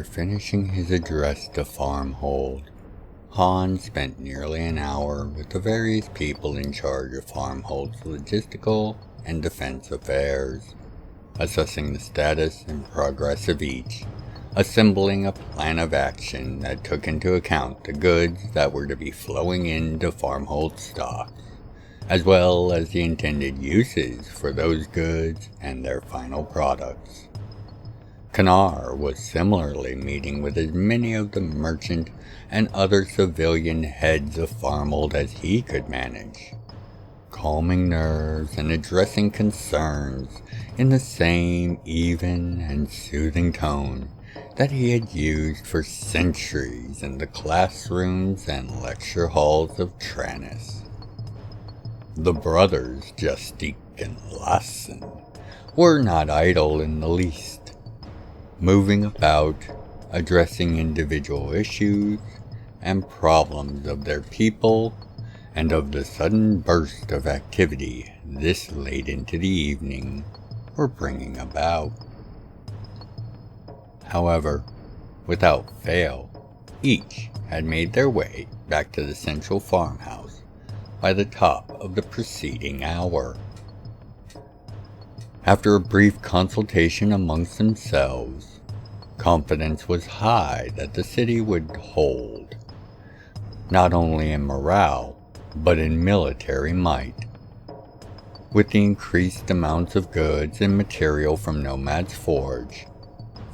After finishing his address to Farmhold, Han spent nearly an hour with the various people in charge of Farmhold's logistical and defense affairs, assessing the status and progress of each, assembling a plan of action that took into account the goods that were to be flowing into Farmhold stocks, as well as the intended uses for those goods and their final products. Kanar was similarly meeting with as many of the merchant and other civilian heads of Farmhold as he could manage, calming nerves and addressing concerns in the same even and soothing tone that he had used for centuries in the classrooms and lecture halls of Trannis. The brothers Justik and Lassen were not idle in the least, moving about, addressing individual issues and problems of their people and of the sudden burst of activity this late into the evening were bringing about. However, without fail, each had made their way back to the central farmhouse by the top of the preceding hour. After a brief consultation amongst themselves, confidence was high that the city would hold, not only in morale, but in military might. With the increased amounts of goods and material from Nomad's Forge,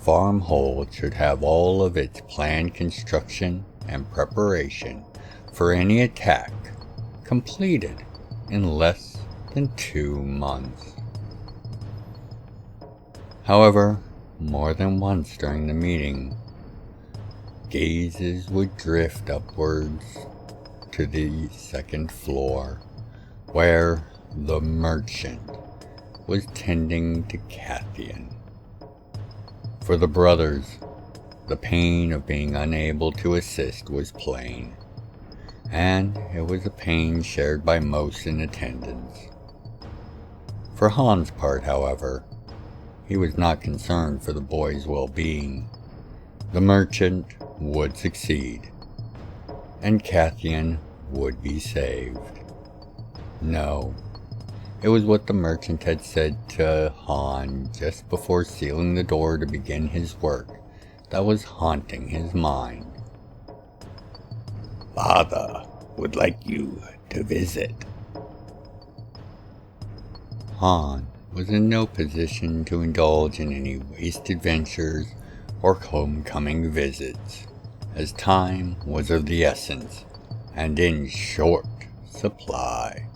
Farmhold should have all of its planned construction and preparation for any attack completed in less than 2 months. However, more than once during the meeting, gazes would drift upwards to the second floor, where the merchant was tending to Cathian. For the brothers, the pain of being unable to assist was plain, and it was a pain shared by most in attendance. For Han's part, however, he was not concerned for the boy's well-being. The merchant would succeed, and Cathian would be saved. No, it was what the merchant had said to Han just before sealing the door to begin his work that was haunting his mind. "Father would like you to visit." Han was in no position to indulge in any wasted ventures or homecoming visits, as time was of the essence and in short supply.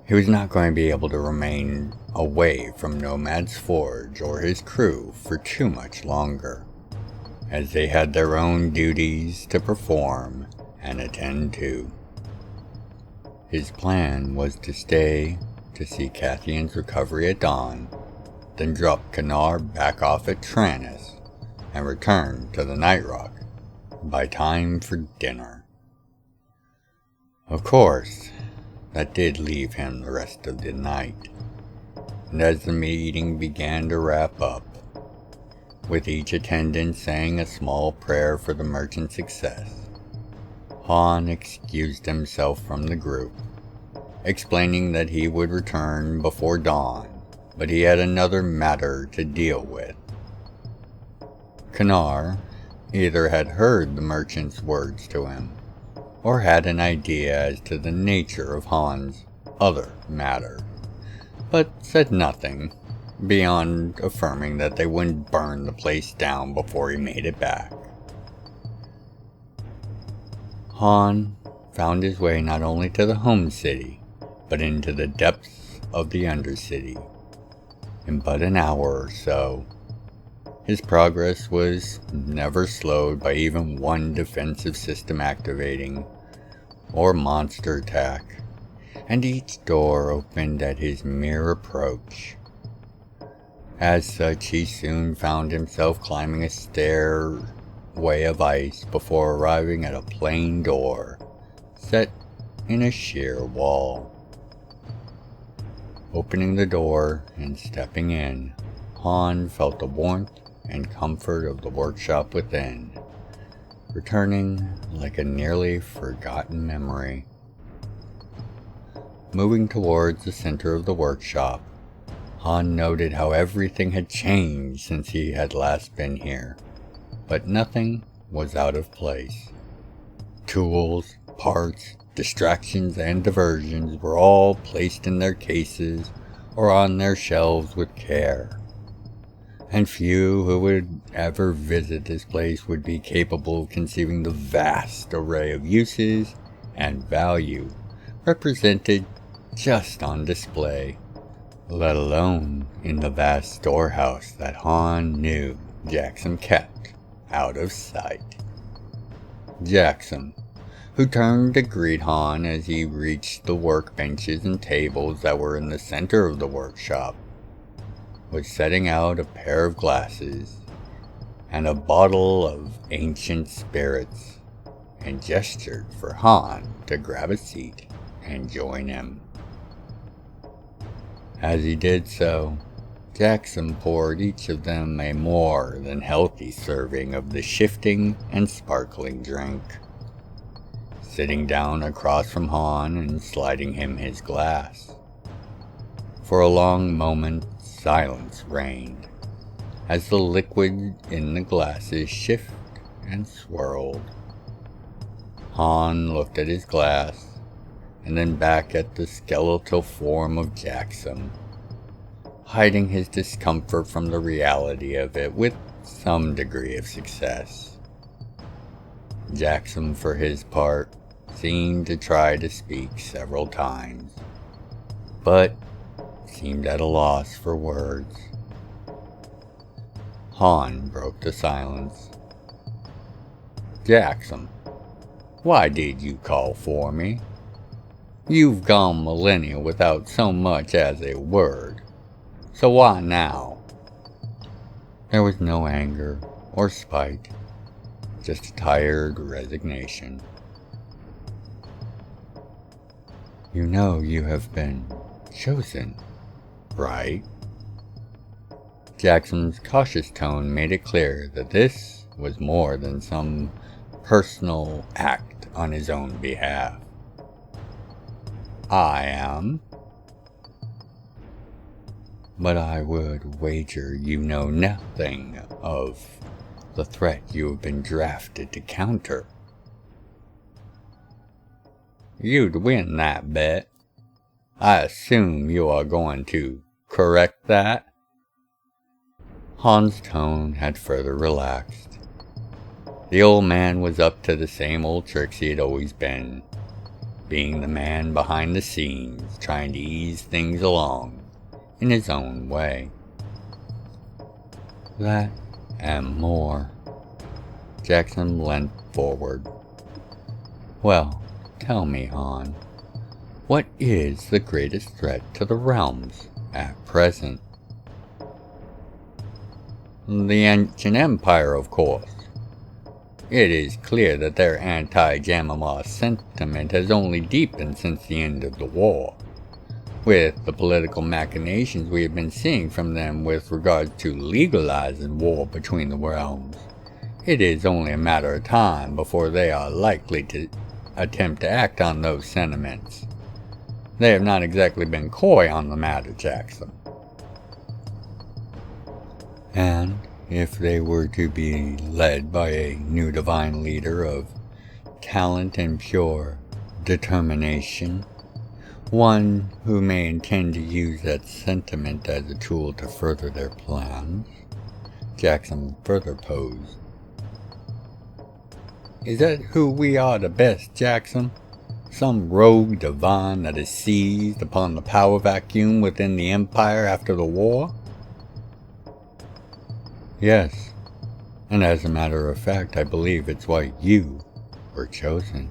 He was not going to be able to remain away from Nomad's Forge or his crew for too much longer, as they had their own duties to perform and attend to. His plan was to stay to see Cathian's recovery at dawn, then drop Kanar back off at Trannis, and return to the Night Rock by time for dinner. Of course, that did leave him the rest of the night, and as the meeting began to wrap up, with each attendant saying a small prayer for the merchant's success, Han excused himself from the group, explaining that he would return before dawn, but he had another matter to deal with. Kanar either had heard the merchant's words to him, or had an idea as to the nature of Han's other matter, but said nothing, beyond affirming that they wouldn't burn the place down before he made it back. Han found his way not only to the home city, but into the depths of the Undercity. In but an hour or so, his progress was never slowed by even one defensive system activating, or monster attack, and each door opened at his mere approach. As such, he soon found himself climbing a stairway of ice before arriving at a plain door, set in a sheer wall. Opening the door and stepping in, Han felt the warmth and comfort of the workshop within, returning like a nearly forgotten memory. Moving towards the center of the workshop, Han noted how everything had changed since he had last been here, but nothing was out of place. Tools, parts, distractions, and diversions were all placed in their cases or on their shelves with care, and few who would ever visit this place would be capable of conceiving the vast array of uses and value represented just on display, let alone in the vast storehouse that Han knew Jackson kept out of sight. Jackson, who turned to greet Han as he reached the workbenches and tables that were in the center of the workshop, was setting out a pair of glasses and a bottle of ancient spirits, and gestured for Han to grab a seat and join him. As he did so, Jackson poured each of them a more than healthy serving of the shifting and sparkling drink. Sitting down across from Han and sliding him his glass. For a long moment, silence reigned, as the liquid in the glasses shifted and swirled. Han looked at his glass, and then back at the skeletal form of Jackson, hiding his discomfort from the reality of it with some degree of success. Jackson, for his part, seemed to try to speak several times, but seemed at a loss for words. Han broke the silence. "Jackson, why did you call for me? You've gone millennia without so much as a word, so why now?" There was no anger or spite, just a tired resignation. "You know you have been chosen, right?" Jackson's cautious tone made it clear that this was more than some personal act on his own behalf. "I am. But I would wager you know nothing of the threat you have been drafted to counter." "You'd win that bet. I assume you are going to correct that?" Han's tone had further relaxed. The old man was up to the same old tricks he had always been, being the man behind the scenes, trying to ease things along in his own way. "That and more." Jackson leant forward. "Well, tell me, Han, what is the greatest threat to the realms at present?" "The ancient empire, of course. It is clear that their anti-Jam'mar sentiment has only deepened since the end of the war, with the political machinations we have been seeing from them with regard to legalizing war between the realms. It is only a matter of time before they are likely to attempt to act on those sentiments. They have not exactly been coy on the matter, Jackson." "And if they were to be led by a new divine leader of talent and pure determination, one who may intend to use that sentiment as a tool to further their plans?" Jackson further posed. "Is that who we are the best, Jackson? Some rogue divine that has seized upon the power vacuum within the Empire after the war?" "Yes, and as a matter of fact, I believe it's why you were chosen."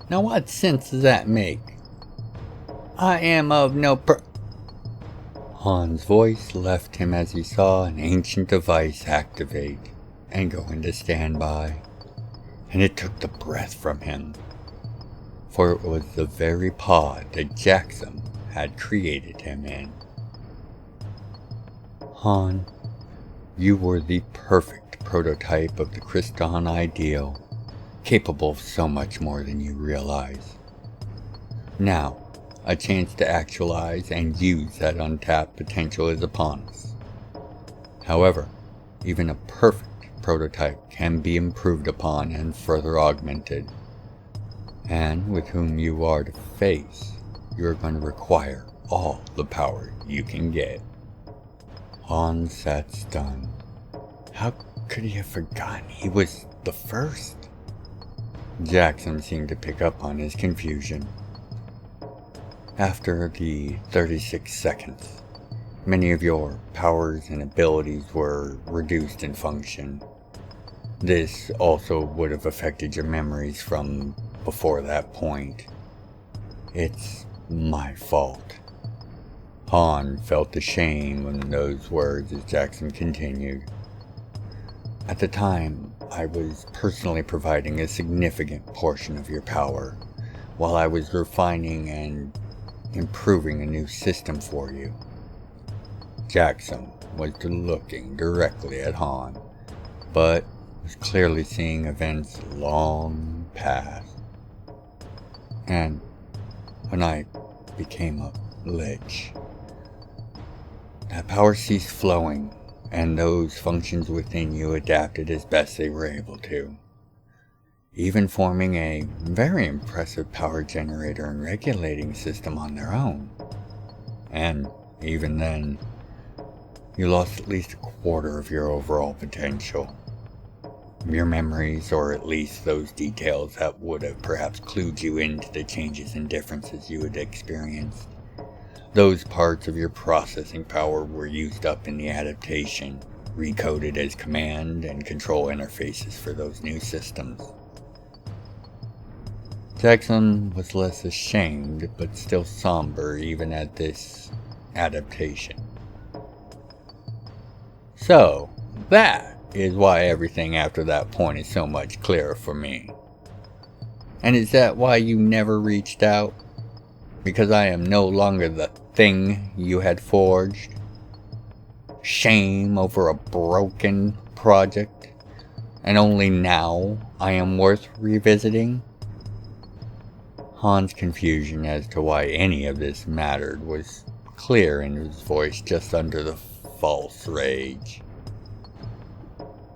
"Now what sense does that make? I am of no Han's voice left him as he saw an ancient device activate and go into standby, and it took the breath from him, for it was the very pod that Jackson had created him in. Han, you were the perfect prototype of the Kriston ideal, capable of so much more than you realize. Now, a chance to actualize and use that untapped potential is upon us. However, even a perfect prototype can be improved upon and further augmented. And with whom you are to face, you are going to require all the power you can get. Han sat stunned. How could he have forgotten he was the first? Jackson seemed to pick up on his confusion. After the 36 seconds, many of your powers and abilities were reduced in function. This also would have affected your memories from before that point. It's my fault. Han felt the shame in those words as Jackson continued. At the time, I was personally providing a significant portion of your power, while I was refining and improving a new system for you. Jackson was looking directly at Han, but was clearly seeing events long past. And when I became a lich, that power ceased flowing, and those functions within you adapted as best they were able to, even forming a very impressive power generator and regulating system on their own. And even then, you lost at least a quarter of your overall potential. Your memories, or at least those details that would have perhaps clued you into the changes and differences you had experienced. Those parts of your processing power were used up in the adaptation, recoded as command and control interfaces for those new systems. Jackson was less ashamed, but still somber even at this adaptation. So, that is why everything after that point is so much clearer for me. And is that why you never reached out? Because I am no longer the thing you had forged? Shame over a broken project, and only now I am worth revisiting? Han's confusion as to why any of this mattered was clear in his voice just under the false rage.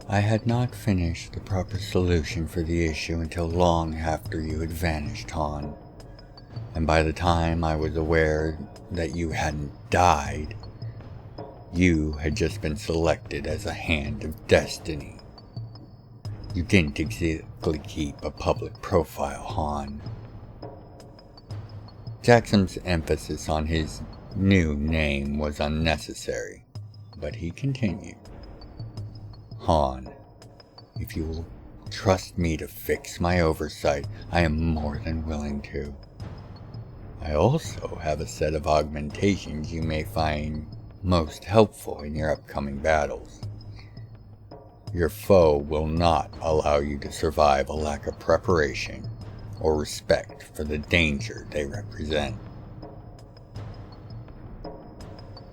I had not finished the proper solution for the issue until long after you had vanished, Han. And by the time I was aware that you hadn't died, you had just been selected as a hand of destiny. You didn't exactly keep a public profile, Han. Jackson's emphasis on his new name was unnecessary, but he continued. Han, if you will trust me to fix my oversight, I am more than willing to. I also have a set of augmentations you may find most helpful in your upcoming battles. Your foe will not allow you to survive a lack of preparation or respect for the danger they represent.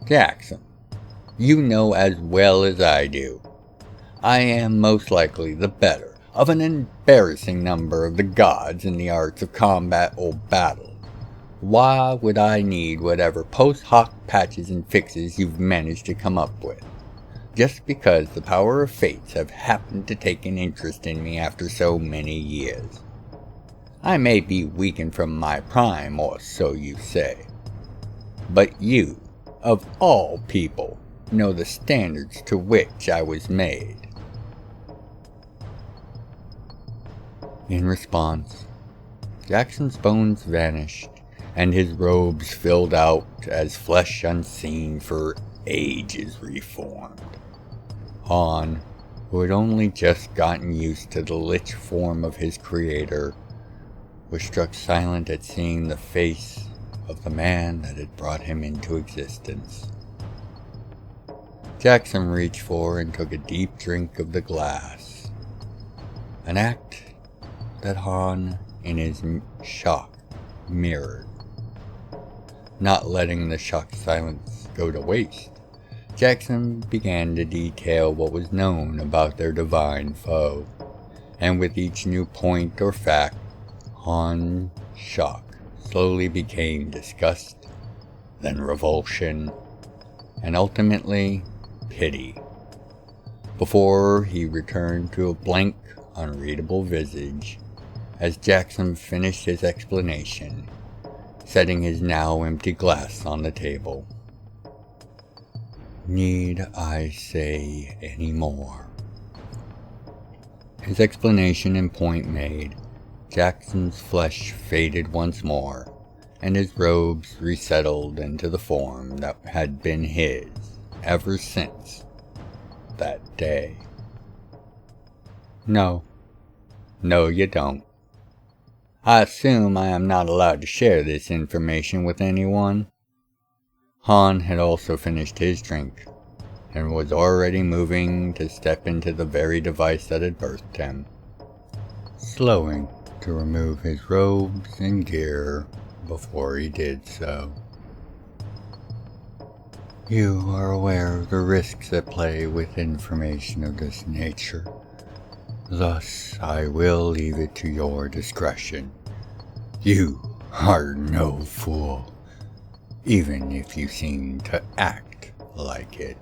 Jackson, you know as well as I do, I am most likely the better of an embarrassing number of the gods in the arts of combat or battle. Why would I need whatever post hoc patches and fixes you've managed to come up with, just because the power of fates have happened to take an interest in me after so many years? I may be weakened from my prime, or so you say, but you, of all people, know the standards to which I was made. In response, Jackson's bones vanished, and his robes filled out as flesh unseen for ages reformed. Han, who had only just gotten used to the lich form of his creator, was struck silent at seeing the face of the man that had brought him into existence. Jackson reached for and took a deep drink of the glass, an act that Han, in his shock, mirrored. Not letting the shocked silence go to waste, Jackson began to detail what was known about their divine foe, and with each new point or fact, Han's shock slowly became disgust, then revulsion, and ultimately pity, before he returned to a blank, unreadable visage as Jackson finished his explanation, setting his now empty glass on the table. Need I say any more? His explanation and point made, Jackson's flesh faded once more, and his robes resettled into the form that had been his ever since that day. No, you don't. I assume I am not allowed to share this information with anyone. Han had also finished his drink, and was already moving to step into the very device that had birthed him, slowing to remove his robes and gear before he did so. You are aware of the risks at play with information of this nature. Thus, I will leave it to your discretion. You are no fool, even if you seem to act like it.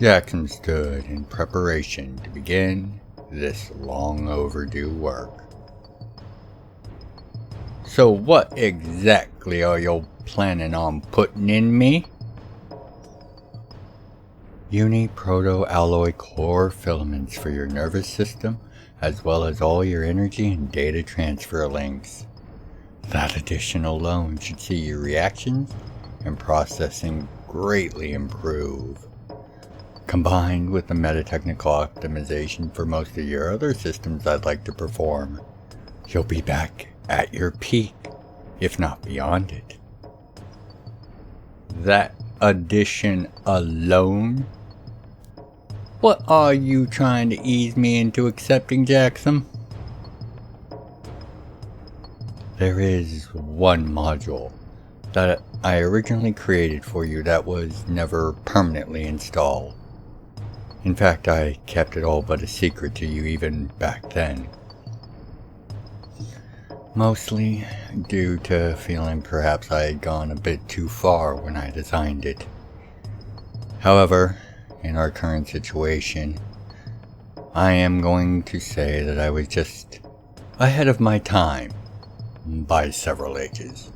Jackson stood in preparation to begin this long overdue work. So what exactly are you planning on putting in me? Uni-proto-alloy core filaments for your nervous system, as well as all your energy and data transfer links. That addition alone should see your reactions and processing greatly improve. Combined with the meta-technical optimization for most of your other systems I'd like to perform, you'll be back at your peak, if not beyond it. That addition alone? What are you trying to ease me into accepting, Jackson? There is one module that I originally created for you that was never permanently installed. In fact, I kept it all but a secret to you even back then. Mostly due to feeling perhaps I had gone a bit too far when I designed it. However, in our current situation, I am going to say that I was just ahead of my time by several ages.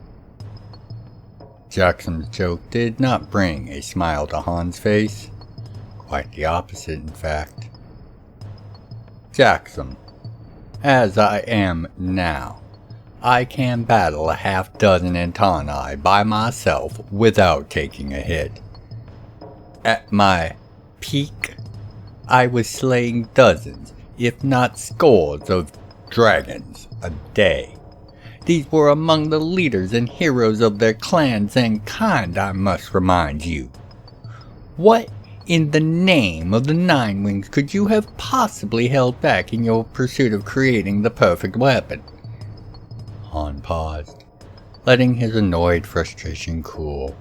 Jackson's joke did not bring a smile to Han's face. Quite the opposite, in fact. Jackson, as I am now, I can battle a half-dozen Antonii by myself without taking a hit. At my peak, I was slaying dozens, if not scores, of dragons a day. These were among the leaders and heroes of their clans and kind, I must remind you. What in the name of the Nine Wings could you have possibly held back in your pursuit of creating the perfect weapon? Han paused, letting his annoyed frustration cool.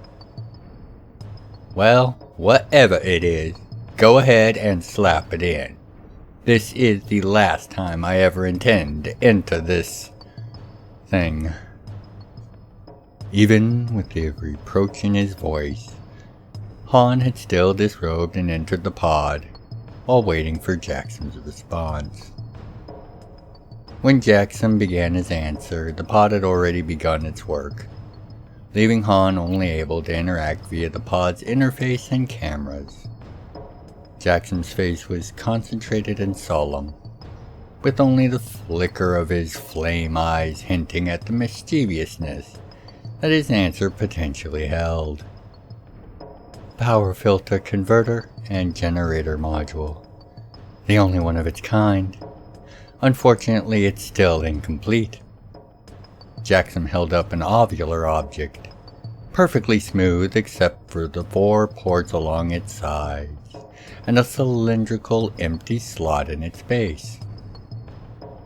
Well, whatever it is, go ahead and slap it in. This is the last time I ever intend to enter this thing. Even with the reproach in his voice, Han had still disrobed and entered the pod, while waiting for Jackson's response. When Jackson began his answer, the pod had already begun its work, leaving Han only able to interact via the pod's interface and cameras. Jackson's face was concentrated and solemn, with only the flicker of his flame eyes hinting at the mischievousness that his answer potentially held. Power filter converter and generator module, the only one of its kind. Unfortunately, it's still incomplete. Jackson held up an ovular object, perfectly smooth except for the 4 ports along its sides, and a cylindrical empty slot in its base.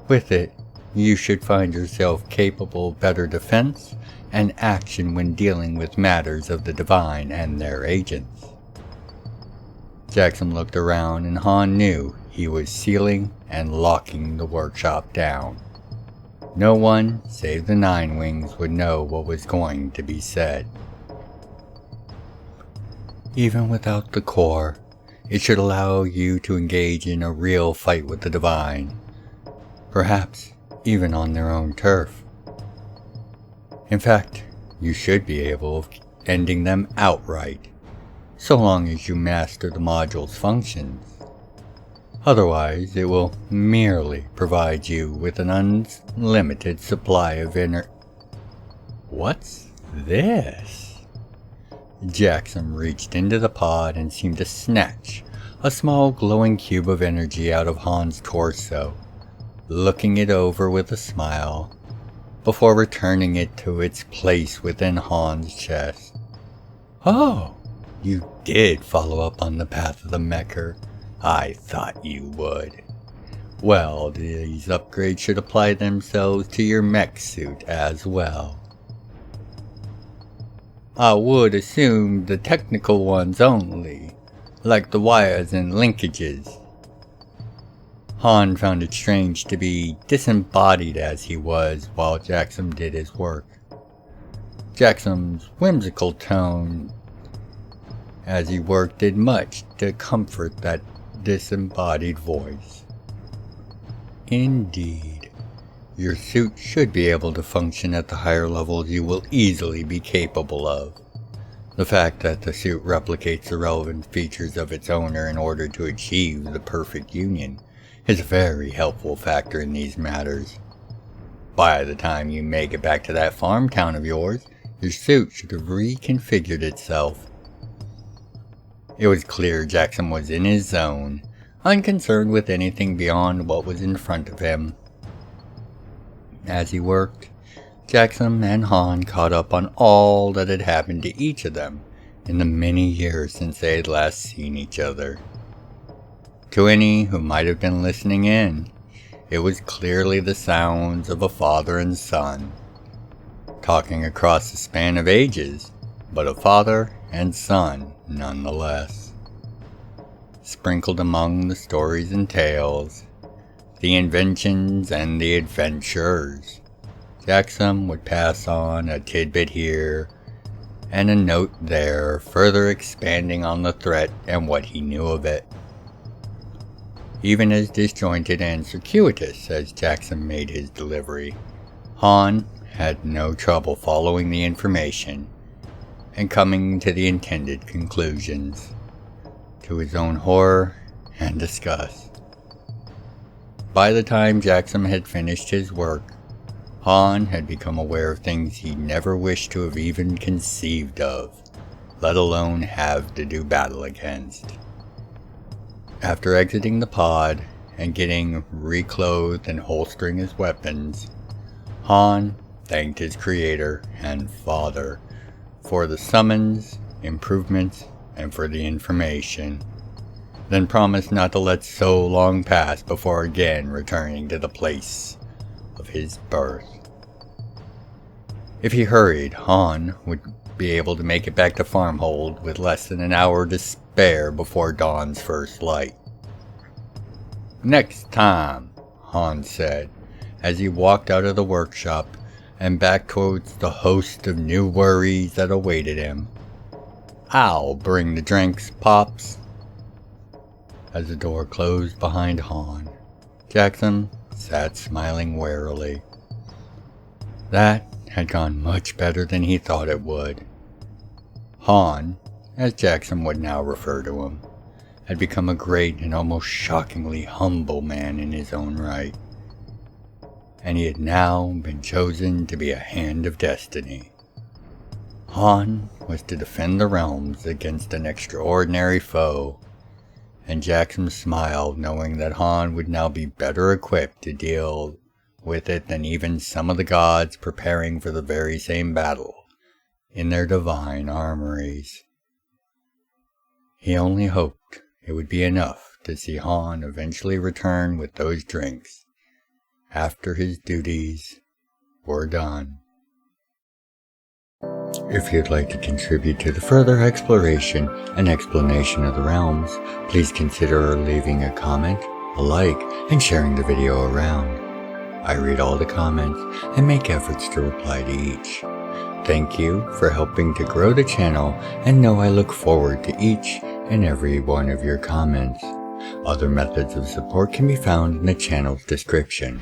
With it, you should find yourself capable of better defense and action when dealing with matters of the divine and their agents. Jackson looked around and Han knew he was sealing and locking the workshop down. No one, save the Nine Wings, would know what was going to be said. Even without the core, it should allow you to engage in a real fight with the Divine, perhaps even on their own turf. In fact, you should be able of ending them outright, so long as you master the module's functions. Otherwise, it will merely provide you with an unlimited supply of What's this? Jackson reached into the pod and seemed to snatch a small glowing cube of energy out of Han's torso, looking it over with a smile, before returning it to its place within Han's chest. Oh, you did follow up on the path of the Mecher. I thought you would. Well, these upgrades should apply themselves to your mech suit as well. I would assume the technical ones only, like the wires and linkages. Han found it strange to be disembodied as he was while Jackson did his work. Jackson's whimsical tone as he worked did much to comfort that disembodied voice. Indeed, your suit should be able to function at the higher levels you will easily be capable of. The fact that the suit replicates the relevant features of its owner in order to achieve the perfect union is a very helpful factor in these matters. By the time you make it back to that farm town of yours, your suit should have reconfigured itself. It was clear Jackson was in his zone, unconcerned with anything beyond what was in front of him. As he worked, Jackson and Han caught up on all that had happened to each of them in the many years since they had last seen each other. To any who might have been listening in, it was clearly the sounds of a father and son, talking across the span of ages, but a father and son nonetheless. Sprinkled among the stories and tales, the inventions and the adventures, Jackson would pass on a tidbit here and a note there, further expanding on the threat and what he knew of it. Even as disjointed and circuitous as Jackson made his delivery, Han had no trouble following the information and coming to the intended conclusions, to his own horror and disgust. By the time Jackson had finished his work, Han had become aware of things he never wished to have even conceived of, let alone have to do battle against. After exiting the pod and getting reclothed and holstering his weapons, Han thanked his creator and father for the summons, improvements, and for the information, then promised not to let so long pass before again returning to the place of his birth. If he hurried, Han would be able to make it back to Farmhold with less than an hour to spare before dawn's first light. Next time, Han said, as he walked out of the workshop and back towards the host of new worries that awaited him. I'll bring the drinks, Pops. As the door closed behind Han, Jackson sat smiling warily. That had gone much better than he thought it would. Han, as Jackson would now refer to him, had become a great and almost shockingly humble man in his own right, and he had now been chosen to be a hand of destiny. Han was to defend the realms against an extraordinary foe, and Jackson smiled knowing that Han would now be better equipped to deal with it than even some of the gods preparing for the very same battle in their divine armories. He only hoped it would be enough to see Han eventually return with those drinks after his duties were done. If you'd like to contribute to the further exploration and explanation of the realms, please consider leaving a comment, a like, and sharing the video around. I read all the comments and make efforts to reply to each. Thank you for helping to grow the channel, and know I look forward to each and every one of your comments. Other methods of support can be found in the channel's description.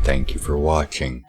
Thank you for watching,